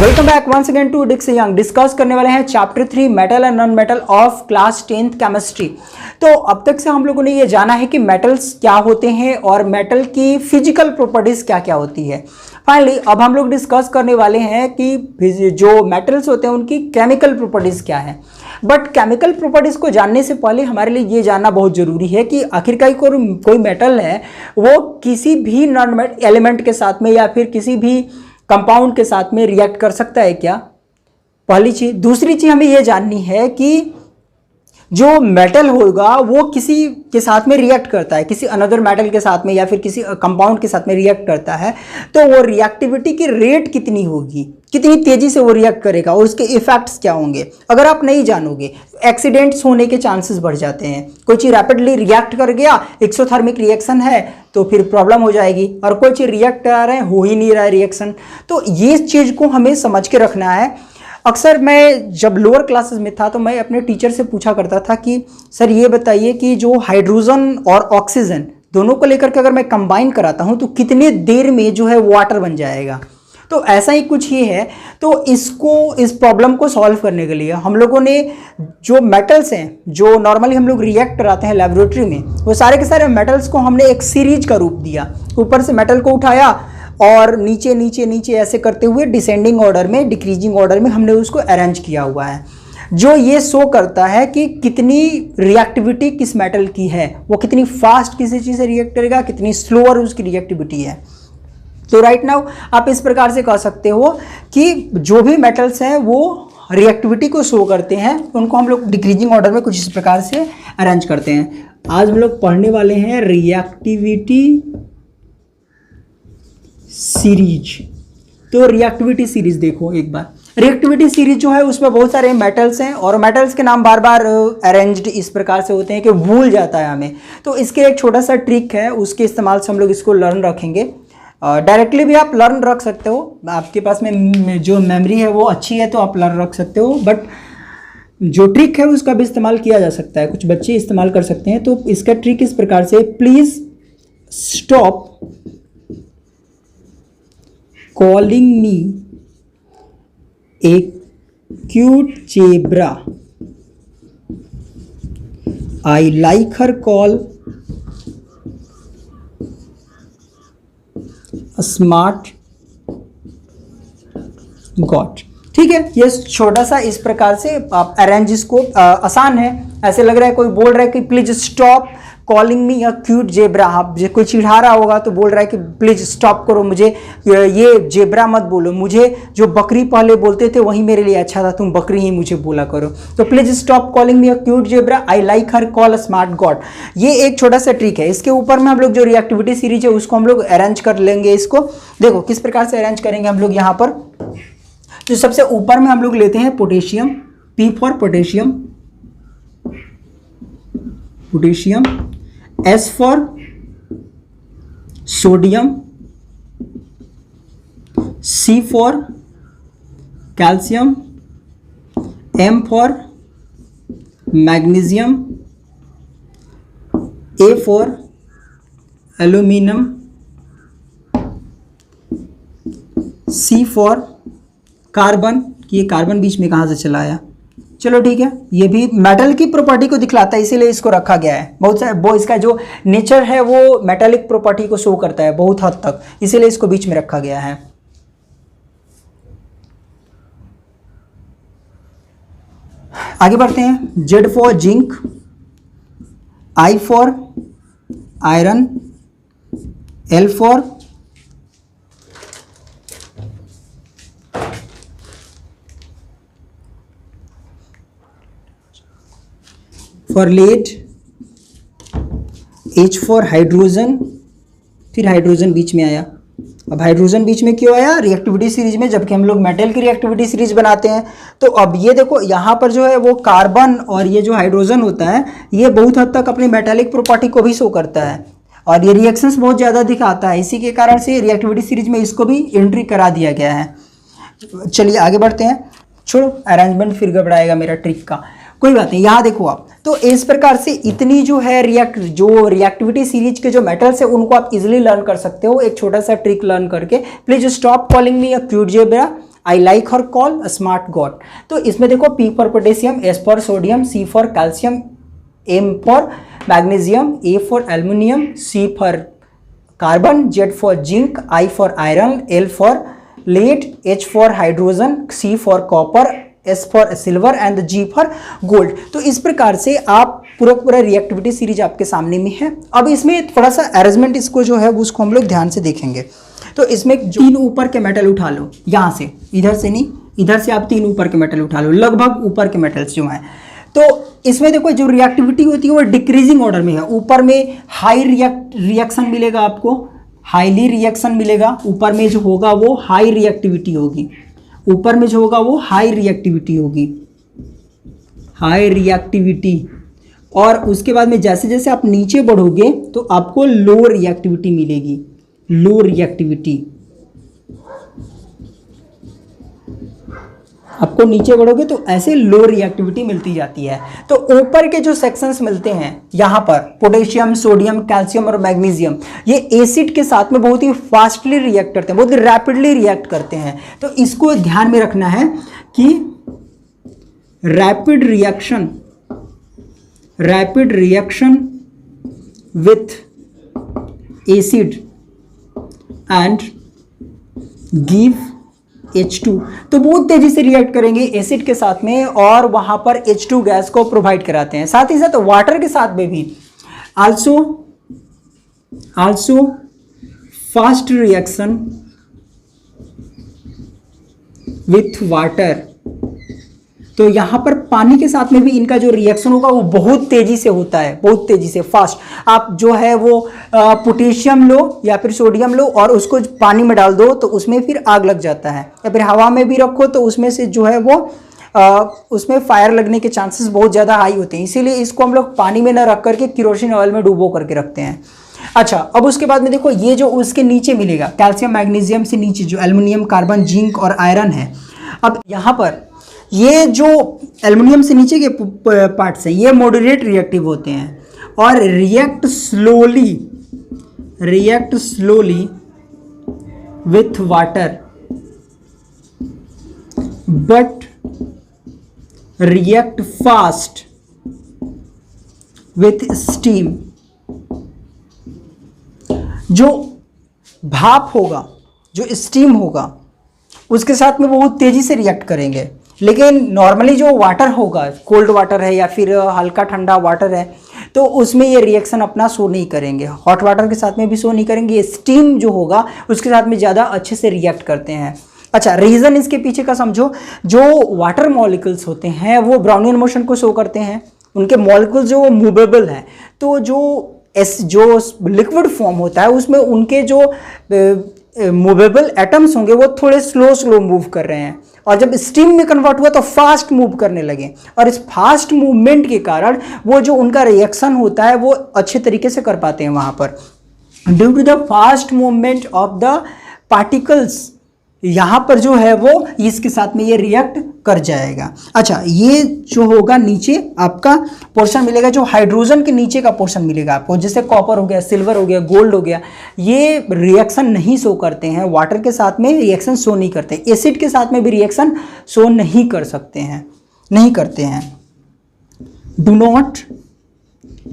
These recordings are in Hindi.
Welcome back once again to Dix Young. Discuss करने वाले हैं chapter 3 metal and non metal of class 10th chemistry. तो अब तक से हम लोगों ने ये जाना है कि मेटल्स क्या होते हैं और मेटल की फिजिकल प्रॉपर्टीज क्या क्या होती है। फाइनली अब हम लोग डिस्कस करने वाले हैं कि जो मेटल्स होते हैं उनकी केमिकल प्रॉपर्टीज क्या है। बट केमिकल प्रॉपर्टीज को जानने से पहले हमारे लिए ये जानना बहुत जरूरी है कि आखिरकार कोई मेटल है वो किसी भी नॉन एलिमेंट के साथ में या फिर किसी भी कंपाउंड के साथ में रिएक्ट कर सकता है क्या, पहली चीज। दूसरी चीज हमें यह जाननी है कि जो मेटल होगा वो किसी के साथ में रिएक्ट करता है, किसी अनदर मेटल के साथ में या फिर किसी कंपाउंड के साथ में रिएक्ट करता है, तो वो रिएक्टिविटी की रेट कितनी होगी, कितनी तेजी से वो रिएक्ट करेगा और उसके इफेक्ट्स क्या होंगे। अगर आप नहीं जानोगे एक्सीडेंट्स होने के चांसेस बढ़ जाते हैं। कोई चीज़ रैपिडली रिएक्ट कर गया, एक्सोथर्मिक रिएक्शन है तो फिर प्रॉब्लम हो जाएगी, और कोई चीज़ रिएक्ट कर रहे हैं हो ही नहीं रहा है रिएक्शन। तो ये चीज़ को हमें समझ के रखना है। अक्सर मैं जब लोअर क्लासेस में था तो मैं अपने टीचर से पूछा करता था कि सर ये बताइए कि जो हाइड्रोजन और ऑक्सीजन दोनों को लेकर के अगर मैं कंबाइन कराता हूं तो कितने देर में जो है वाटर बन जाएगा। तो ऐसा ही कुछ ही है। तो इस प्रॉब्लम को सॉल्व करने के लिए हम लोगों ने जो मेटल्स हैं जो नॉर्मली हम लोग रिएक्ट कराते हैं लेबोरेटरी में, वो सारे के सारे मेटल्स को हमने एक सीरीज का रूप दिया। ऊपर से मेटल को उठाया और नीचे नीचे नीचे ऐसे करते हुए डिसेंडिंग ऑर्डर में, डिक्रीजिंग ऑर्डर में हमने उसको अरेंज किया हुआ है, जो ये शो करता है कि कितनी रिएक्टिविटी किस मेटल की है, वो कितनी फास्ट किसी चीज़ से रिएक्ट करेगा, कितनी स्लोअर उसकी रिएक्टिविटी है। तो राइट नाउ आप इस प्रकार से कह सकते हो कि जो भी मेटल्स हैं वो रिएक्टिविटी को शो करते हैं, उनको हम लोग डिक्रीजिंग ऑर्डर में कुछ इस प्रकार से अरेंज करते हैं। आज हम लोग पढ़ने वाले हैं रिएक्टिविटी सीरीज। तो रिएक्टिविटी सीरीज देखो एक बार। रिएक्टिविटी सीरीज जो है उसमें बहुत सारे मेटल्स हैं और मेटल्स के नाम बार बार अरेंज्ड इस प्रकार से होते हैं कि भूल जाता है हमें। तो इसके एक छोटा सा ट्रिक है, उसके इस्तेमाल से हम लोग इसको लर्न रखेंगे। डायरेक्टली भी आप लर्न रख सकते हो, आपके पास में जो मेमोरी है वो अच्छी है तो आप लर्न रख सकते हो, बट जो ट्रिक है उसका भी इस्तेमाल किया जा सकता है, कुछ बच्चे इस्तेमाल कर सकते हैं। तो इसका ट्रिक इस प्रकार से, please stop calling me a cute zebra. I like her call a smart god. ठीक है, ये छोटा सा इस प्रकार से आप अरेंज, इसको आसान है। ऐसे लग रहा है कोई बोल रहा है कि please stop calling me a cute zebra. आप कोई चिढ़ा रहा होगा तो बोल रहा है कि प्लीज स्टॉप करो, मुझे ये जेब्रा मत बोलो, मुझे जो बकरी पहले बोलते थे वही मेरे लिए अच्छा था, तुम बकरी ही मुझे बोला करो। तो please stop calling me a cute zebra, I like her call a smart God. ये एक छोटा सा ट्रिक है। इसके ऊपर में हम लोग जो रिएक्टिविटी सीरीज है उसको हम लोग अरेंज कर लेंगे। इसको देखो किस प्रकार से अरेंज करेंगे हम लोग। यहाँ पर तो सबसे ऊपर में हम लोग लेते हैं potassium, P for potassium, potassium, S for sodium, C for calcium, M for magnesium, A for aluminium, C for carbon. कि ये कार्बन बीच में कहाँ से चला आया, चलो ठीक है, ये भी मेटल की प्रॉपर्टी को दिखलाता है इसीलिए इसको रखा गया है। बहुत सारे वो इसका जो नेचर है वो मेटालिक प्रॉपर्टी को शो करता है बहुत हद तक, इसीलिए इसको बीच में रखा गया है। आगे बढ़ते हैं। Z for zinc, I for iron, L for lead, H for hydrogen, फिर हाइड्रोजन बीच में आया। अब हाइड्रोजन बीच में क्यों आया रिएक्टिविटी सीरीज में, जबकि हम लोग मेटल की रिएक्टिविटी सीरीज बनाते हैं। तो अब ये देखो यहाँ पर जो है वो कार्बन और ये जो हाइड्रोजन होता है ये बहुत हद तक अपनी मेटालिक प्रॉपर्टी को भी शो करता है और ये रिएक्शंस बहुत ज़्यादा दिखाता है। इसी के कारण से रिएक्टिविटी सीरीज में इसको भी एंट्री करा दिया गया है। चलिए आगे बढ़ते हैं। छोड़ो अरेंजमेंट फिर गड़बड़ाएगा मेरा ट्रिक का, कोई बात नहीं। यहाँ देखो आप, तो इस प्रकार से इतनी जो है रिएक्टिविटी सीरीज के जो मेटल्स है उनको आप इजीली लर्न कर सकते हो एक छोटा सा ट्रिक लर्न करके। Please stop calling me a cute zebra, I like her call a smart god. तो इसमें देखो P for potassium, S for sodium, C for calcium, M for magnesium, A for aluminium, C for carbon, Z for zinc, I for iron, L for lead, H for hydrogen, C for copper, S for silver and G for gold. तो इस प्रकार से आप पूरा रिएक्टिविटी सीरीज आपके सामने में है। अब इसमें थोड़ा सा अरेंजमेंट इसको जो है उसको हम लोग ध्यान से देखेंगे। तो इसमें 3 ऊपर के मेटल उठा लो, यहाँ से, इधर से नहीं, इधर से आप 3 ऊपर के मेटल उठा लो, लगभग ऊपर के मेटल्स जो हैं। तो इसमें देखो जो रिएक्टिविटी होती है वो डिक्रीजिंग ऑर्डर में है। ऊपर में हाई रिएक्शन मिलेगा आपको, हाईली रिएक्शन मिलेगा, ऊपर में जो होगा वो हाई रिएक्टिविटी होगी, ऊपर में जो होगा वो हाई रिएक्टिविटी होगी, हाई रिएक्टिविटी। और उसके बाद में जैसे जैसे आप नीचे बढ़ोगे तो आपको लो रिएक्टिविटी मिलेगी, लो रिएक्टिविटी। आपको नीचे बढ़ोगे तो ऐसे लो रिएक्टिविटी मिलती जाती है। तो ऊपर के जो सेक्शंस मिलते हैं यहाँ पर पोटेशियम, सोडियम, कैल्शियम और मैग्नीशियम, ये एसिड के साथ में बहुत ही फास्टली रिएक्ट करते हैं, बहुत ही रैपिडली रिएक्ट करते हैं। तो इसको ध्यान में रखना है कि rapid reaction with acid and give H2। तो बहुत तेजी से रिएक्ट करेंगे एसिड के साथ में और वहां पर H2 गैस को प्रोवाइड कराते हैं। साथ ही साथ वाटर के साथ में भी also fast reaction with water. तो यहाँ पर पानी के साथ में भी इनका जो रिएक्शन होगा वो बहुत तेजी से होता है, बहुत तेजी से फास्ट। आप जो है वो पोटेशियम लो या फिर सोडियम लो और उसको पानी में डाल दो तो उसमें फिर आग लग जाता है, या फिर हवा में भी रखो तो उसमें से जो है वो उसमें फायर लगने के चांसेस बहुत ज़्यादा हाई होते हैं। इसीलिए इसको हम लोग पानी में ना रख करके केरोसिन ऑयल में डुबो करके रखते हैं। अच्छा, अब उसके बाद में देखो ये जो उसके नीचे मिलेगा कैल्शियम मैग्नीशियम से नीचे जो एल्युमिनियम, कार्बन, जिंक और आयरन है। अब यहाँ पर ये जो एल्युमिनियम से नीचे के पार्ट्स हैं ये मॉडरेट रिएक्टिव होते हैं और react slowly with water but react fast with steam. जो भाप होगा, जो स्टीम होगा, उसके साथ में बहुत तेजी से रिएक्ट करेंगे। लेकिन नॉर्मली जो वाटर होगा, कोल्ड वाटर है या फिर हल्का ठंडा वाटर है, तो उसमें ये रिएक्शन अपना शो नहीं करेंगे। हॉट वाटर के साथ में भी शो नहीं करेंगे। ये स्टीम जो होगा उसके साथ में ज़्यादा अच्छे से रिएक्ट करते हैं। अच्छा, रीज़न इसके पीछे का समझो। जो वाटर मॉलिक्यूल्स होते हैं वो ब्राउनियन मोशन को शो करते हैं, उनके मॉलिक्यूल्स जो मूवेबल हैं। तो जो लिक्विड फॉर्म होता है उसमें उनके जो मूवेबल एटम्स होंगे वो थोड़े स्लो मूव कर रहे हैं, और जब स्टीम में कन्वर्ट हुआ तो फास्ट मूव करने लगे। और इस फास्ट मूवमेंट के कारण वो जो उनका रिएक्शन होता है वो अच्छे तरीके से कर पाते हैं वहाँ पर। Due to the fast movement of the particles, यहाँ पर जो है वो इसके साथ में ये रिएक्ट कर जाएगा। अच्छा, ये जो होगा नीचे आपका पोर्शन मिलेगा, जो हाइड्रोजन के नीचे का पोर्शन मिलेगा आपको, जैसे कॉपर हो गया, सिल्वर हो गया, गोल्ड हो गया, ये रिएक्शन नहीं शो करते हैं। वाटर के साथ में रिएक्शन शो नहीं करते, एसिड के साथ में भी रिएक्शन शो नहीं कर सकते हैं, नहीं करते हैं। डू नॉट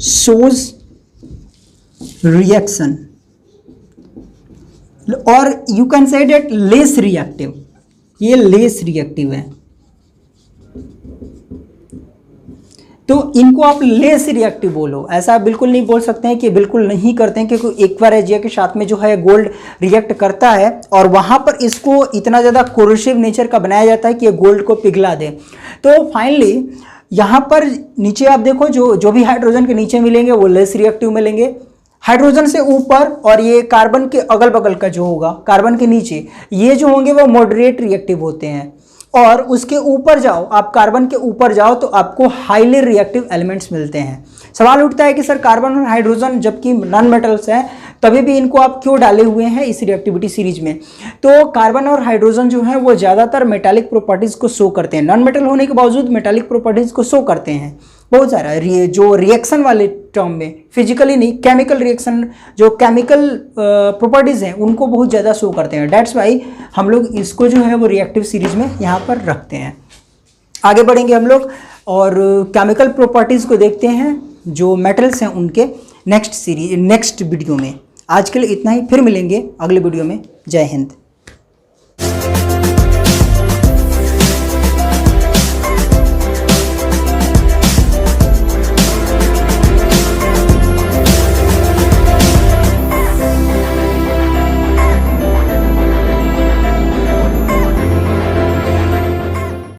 शोज रिएक्शन और you can say that less reactive, ये लेस रिएक्टिव है। तो इनको आप लेस रिएक्टिव बोलो, ऐसा बिल्कुल नहीं बोल सकते हैं कि बिल्कुल नहीं करते हैं, क्योंकि एक्वारेजिया के साथ में जो है गोल्ड रिएक्ट करता है और वहाँ पर इसको इतना ज़्यादा कोरोसिव नेचर का बनाया जाता है कि ये गोल्ड को पिघला दे। तो फाइनली यहाँ पर नीचे आप देखो जो भी हाइड्रोजन के नीचे मिलेंगे वो लेस रिएक्टिव मिलेंगे। हाइड्रोजन से ऊपर और ये कार्बन के अगल बगल का जो होगा, कार्बन के नीचे ये जो होंगे वो मॉडरेट रिएक्टिव होते हैं। और उसके ऊपर जाओ, आप कार्बन के ऊपर जाओ तो आपको हाईली रिएक्टिव एलिमेंट्स मिलते हैं। सवाल उठता है कि सर कार्बन और हाइड्रोजन जबकि नॉन मेटल्स हैं तभी भी इनको आप क्यों डाले हुए हैं इस रिएक्टिविटी सीरीज में? तो कार्बन और हाइड्रोजन जो है वो ज़्यादातर मेटालिक प्रॉपर्टीज़ को शो करते हैं, नॉन मेटल होने के बावजूद मेटालिक प्रॉपर्टीज़ को शो करते हैं। बहुत सारा जो रिएक्शन वाले टर्म में, फिजिकली नहीं, केमिकल रिएक्शन, जो केमिकल प्रॉपर्टीज़ हैं उनको बहुत ज़्यादा शो करते हैं। डेट्स वाई हम लोग इसको जो है वो रिएक्टिव सीरीज में यहाँ पर रखते हैं। आगे बढ़ेंगे हम लोग और केमिकल प्रॉपर्टीज़ को देखते हैं जो मेटल्स हैं उनके नेक्स्ट वीडियो में। आज के लिए इतना ही, फिर मिलेंगे अगले वीडियो में। जय हिंद।